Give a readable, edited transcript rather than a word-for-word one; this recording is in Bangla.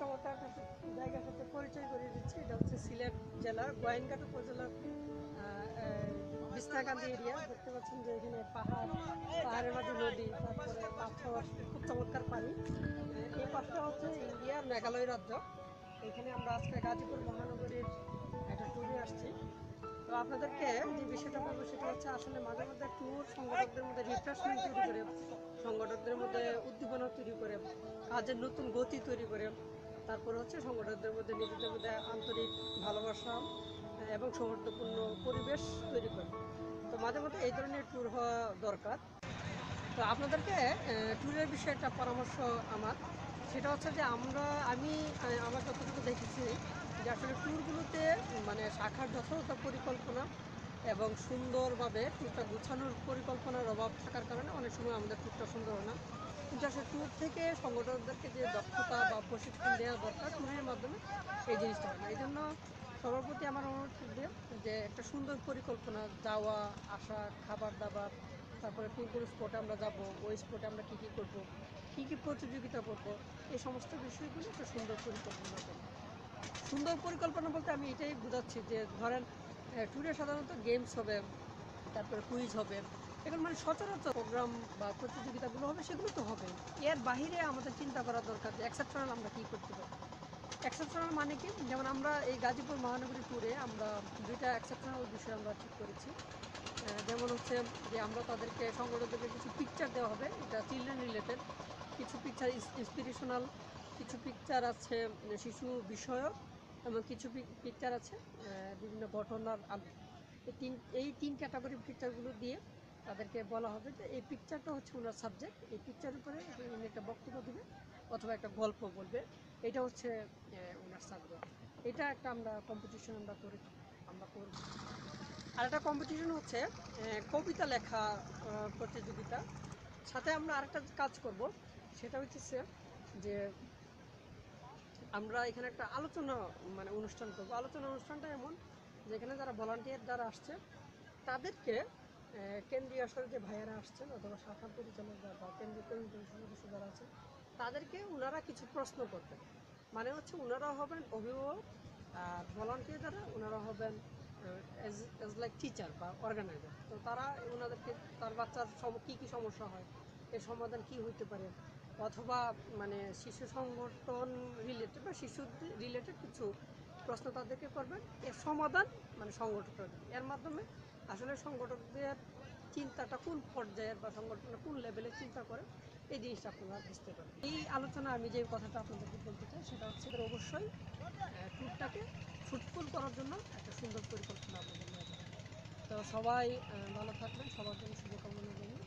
চমৎকার একটা জায়গার সাথে পরিচয় করিয়ে দিচ্ছি। এটা হচ্ছে সিলেট জেলার গোয়াইনঘাট উপজেলার বিছনাকান্দি এরিয়া। দেখতে পাচ্ছেন যে এখানে পাহাড়ের মাঝে নদী, তারপরে পাথর, খুব চমৎকার পানি। এই পাশটা হচ্ছে ইন্ডিয়ার মেঘালয় রাজ্য। এখানে আমরা আজকে গাজীপুর মহানগরীর একটা ট্যুরে আসছি। তো আপনাদেরকে যে বিষয়টা বলবো সেটা হচ্ছে আসলে মাঝে মধ্যে ট্যুর সংগঠকদের মধ্যে রিফ্রেশমেন্ট তৈরি করে, সংগঠকদের মধ্যে উদ্দীপনা তৈরি করে, কাজের নতুন গতি তৈরি করে, তারপরে হচ্ছে সংগঠকদের মধ্যে নিজেদের মধ্যে আন্তরিক ভালোবাসা এবং সৌহার্দ্যপূর্ণ পরিবেশ তৈরি করে। তো মাঝে মধ্যে এই ধরনের ট্যুর হওয়া দরকার। তো আপনাদেরকে ট্যুরের বিষয়ে একটা পরামর্শ আমার, সেটা হচ্ছে যে আমি আমার যতটুকু দেখেছি যে আসলে ট্যুরগুলোতে মানে শাখার যথাযথ পরিকল্পনা এবং সুন্দরভাবে ট্যুরটা গুছানোর পরিকল্পনার অভাব থাকার কারণে অনেক সময় আমাদের ট্যুরটা সুন্দর হয় না। কিন্তু আসলে ট্যুর থেকে সংগঠকদেরকে যে দক্ষতা বা প্রশিক্ষণ দেওয়া দরকার ট্যুরের মাধ্যমে এই জিনিসটা হয় না। এই জন্য সবার প্রতি আমার অনুরোধ থাকবে যে একটা সুন্দর পরিকল্পনা, যাওয়া আসা, খাবার দাবার, তারপরে কোন কোন স্পটে আমরা যাব, ওই স্পটে আমরা কী কী করবো, কী কী প্রতিযোগিতা করবো, এই সমস্ত বিষয়গুলো একটা সুন্দর পরিকল্পনা করবো। সুন্দর পরিকল্পনা বলতে আমি এটাই বোঝাচ্ছি যে ধরেন ট্যুরে সাধারণত গেমস হবে, তারপরে কুইজ হবে, এগুলো মানে সচরাচর প্রোগ্রাম বা প্রতিযোগিতাগুলো হবে, সেগুলো তো হবে। এর বাহিরে আমাদের চিন্তা করা দরকার যে এক্সেপশনাল আমরা কী করতে পারি। এক্সেপশনাল মানে কি, যেমন আমরা এই গাজীপুর মহানগরী ট্যুরে আমরা দুইটা এক্সেপশনাল বিষয় আমরা ঠিক করেছি। যেমন হচ্ছে যে আমরা তাদেরকে সংগঠকদেরকে কিছু পিকচার দেওয়া হবে, এটা চিলড্রেন রিলেটেড, কিছু পিকচার ইন্সপিরেশনাল, কিছু পিকচার আছে শিশু বিষয়ক, এবং কিছু পিকচার আছে বিভিন্ন ঘটনার আলো। এই তিন ক্যাটাগরি পিকচারগুলো দিয়ে তাদেরকে বলা হবে যে এই পিকচারটা হচ্ছে ওনার সাবজেক্ট, এই পিকচারের উপরে উনি একটা বক্তব্য দেবে অথবা একটা গল্প বলবে, এটা হচ্ছে ওনার সাবজেক্ট। এটা একটা আমরা কম্পিটিশন আমরা করব। আর একটা কম্পিটিশন হচ্ছে কবিতা লেখা প্রতিযোগিতা। সাথে আমরা আরেকটা কাজ করব, সেটা হচ্ছে যে আমরা এখানে একটা আলোচনা মানে অনুষ্ঠান করবো। আলোচনা অনুষ্ঠানটা এমন যেখানে যারা ভলান্টিয়ার যারা আসছে তাদেরকে কেন্দ্রীয় আসলে যে ভাইয়ারা আসছেন অথবা শাখা পরিচালক বা কেন্দ্রীয় কমিটির সদস্য যারা আছেন তাদেরকে ওনারা কিছু প্রশ্ন করবেন। মানে হচ্ছে ওনারা হবেন অভিভাবক, আর ভলান্টিয়ার যারা ওনারা হবেন এজ লাইক টিচার বা অর্গানাইজার। তো তারা ওনাদেরকে তার বাচ্চার কী কী সমস্যা হয়, এর সমাধান কী হইতে পারে, অথবা মানে শিশু সংগঠন রিলেটেড বা শিশু রিলেটেড কিছু প্রশ্ন তাদেরকে করবেন, এর সমাধান মানে সংগঠকরা দেবে। এর মাধ্যমে আসলে সংগঠকদের চিন্তাটা কোন পর্যায়ের বা সংগঠনটা কোন লেভেলে চিন্তা করে এই জিনিসটা আপনারা বুঝতে পারেন। এই আলোচনা আমি যে কথাটা আপনাদেরকে বলতে চাই সেটা হচ্ছে অবশ্যই ট্যুরটাকে ফ্রুটফুল করার জন্য একটা সুন্দর পরিকল্পনা আপনাদের নেওয়া দরকার। তো সবাই ভালো থাকবেন, সবার জন্য শুভকামনা জানিয়ে